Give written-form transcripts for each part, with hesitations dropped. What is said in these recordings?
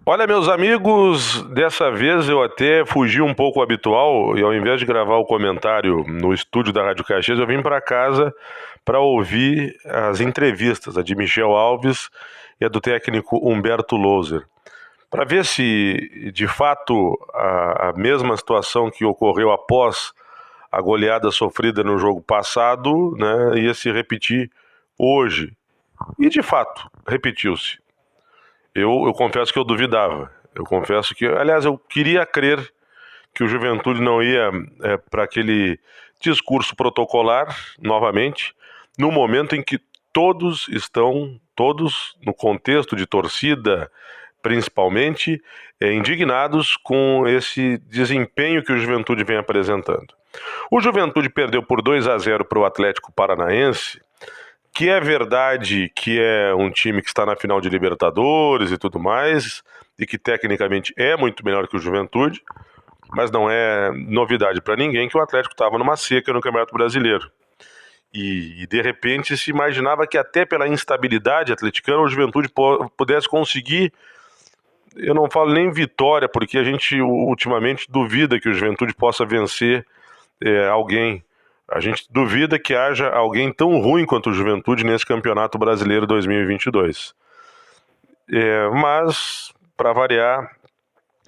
Olha, meus amigos, dessa vez eu até fugi um pouco do habitual e ao invés de gravar o comentário no estúdio da Rádio Caxias, eu vim para casa para ouvir as entrevistas, a de Michel Alves e a do técnico Humberto Louser, para ver se de fato a mesma situação que ocorreu após a goleada sofrida no jogo passado, né, ia se repetir hoje. E de fato, repetiu-se. Eu confesso que eu duvidava. Eu confesso que, aliás, eu queria crer que o Juventude não ia para aquele discurso protocolar novamente, no momento em que todos no contexto de torcida, principalmente, indignados com esse desempenho que o Juventude vem apresentando. O Juventude perdeu por 2-0 para o Atlético Paranaense, que é verdade que é um time que está na final de Libertadores e tudo mais, e que tecnicamente é muito melhor que o Juventude, mas não é novidade para ninguém que o Atlético estava numa seca no Campeonato Brasileiro. E de repente se imaginava que até pela instabilidade atleticana o Juventude pudesse conseguir, eu não falo nem vitória, porque a gente ultimamente duvida que o Juventude possa vencer alguém. A gente duvida que haja alguém tão ruim quanto o Juventude nesse Campeonato Brasileiro 2022. Mas, para variar,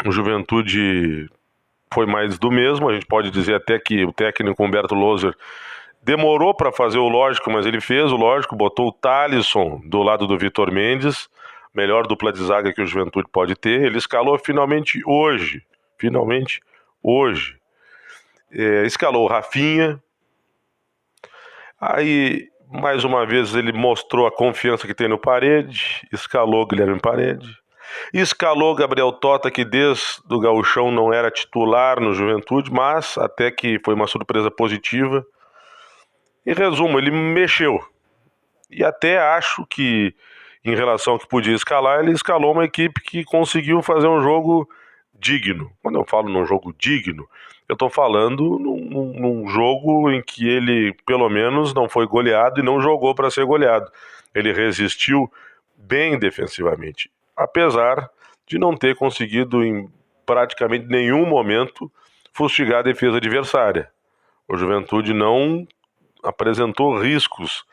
o Juventude foi mais do mesmo. A gente pode dizer até que o técnico Humberto Louser demorou para fazer o lógico, mas ele fez o lógico, botou o Thalisson do lado do Vitor Mendes, melhor dupla de zaga que o Juventude pode ter. Ele escalou finalmente hoje. Escalou o Rafinha. Aí, mais uma vez, ele mostrou a confiança que tem no Parede, escalou Guilherme Parede, escalou Gabriel Tota, que desde o Gauchão não era titular no Juventude, mas até que foi uma surpresa positiva. Em resumo, ele mexeu. E até acho que, em relação ao que podia escalar, ele escalou uma equipe que conseguiu fazer um jogo digno. Quando eu falo num jogo digno, eu estou falando num jogo em que ele, pelo menos, não foi goleado e não jogou para ser goleado. Ele resistiu bem defensivamente, apesar de não ter conseguido, em praticamente nenhum momento, fustigar a defesa adversária. O Juventude não apresentou riscos,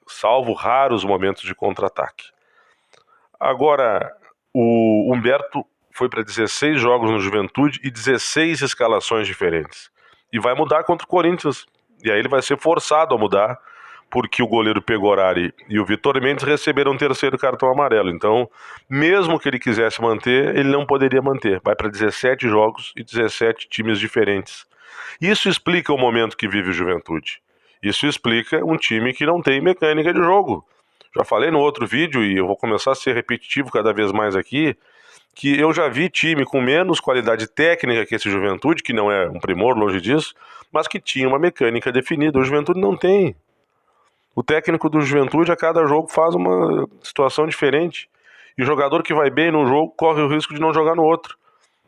salvo raros momentos de contra-ataque. Agora, o Humberto foi para 16 jogos no Juventude e 16 escalações diferentes. E vai mudar contra o Corinthians. E aí ele vai ser forçado a mudar, porque o goleiro Pegorari e o Vitor Mendes receberam um terceiro cartão amarelo. Então, mesmo que ele quisesse manter, ele não poderia manter. Vai para 17 jogos e 17 times diferentes. Isso explica o momento que vive o Juventude. Isso explica um time que não tem mecânica de jogo. Já falei no outro vídeo, e eu vou começar a ser repetitivo cada vez mais aqui, que eu já vi time com menos qualidade técnica que esse Juventude, que não é um primor, longe disso, mas que tinha uma mecânica definida. O Juventude não tem. O técnico do Juventude a cada jogo faz uma situação diferente. E o jogador que vai bem num jogo corre o risco de não jogar no outro.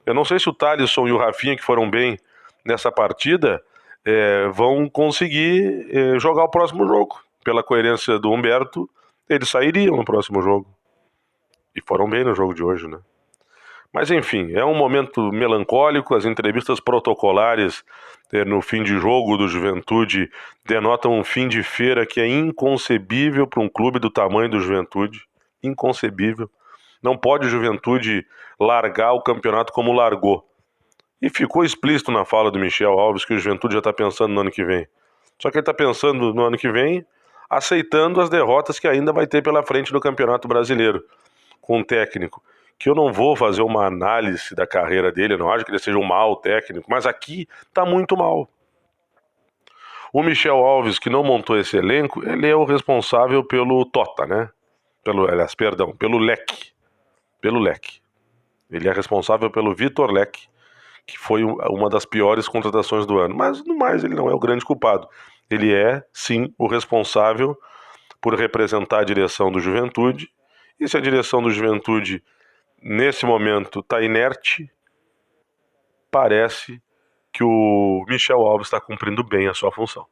Eu não sei se o Thalisson e o Rafinha, que foram bem nessa partida, vão conseguir jogar o próximo jogo. Pela coerência do Humberto, eles sairiam no próximo jogo. E foram bem no jogo de hoje, né? Mas enfim, é um momento melancólico. As entrevistas protocolares no fim de jogo do Juventude denotam um fim de feira que é inconcebível para um clube do tamanho do Juventude. Inconcebível. Não pode o Juventude largar o campeonato como largou. E ficou explícito na fala do Michel Alves que o Juventude já está pensando no ano que vem. Só que ele está pensando no ano que vem, aceitando as derrotas que ainda vai ter pela frente no Campeonato Brasileiro, com um técnico que eu não vou fazer uma análise da carreira dele, eu não acho que ele seja um mau técnico, mas aqui está muito mal. O Michel Alves, que não montou esse elenco, ele é o responsável pelo Tota, né? Pelo Leque. Pelo Leque. Ele é responsável pelo Vitor Leque, que foi uma das piores contratações do ano. Mas, no mais, ele não é o grande culpado. Ele é, sim, o responsável por representar a direção do Juventude. E se a direção do Juventude, nesse momento, está inerte, parece que o Michel Alves está cumprindo bem a sua função.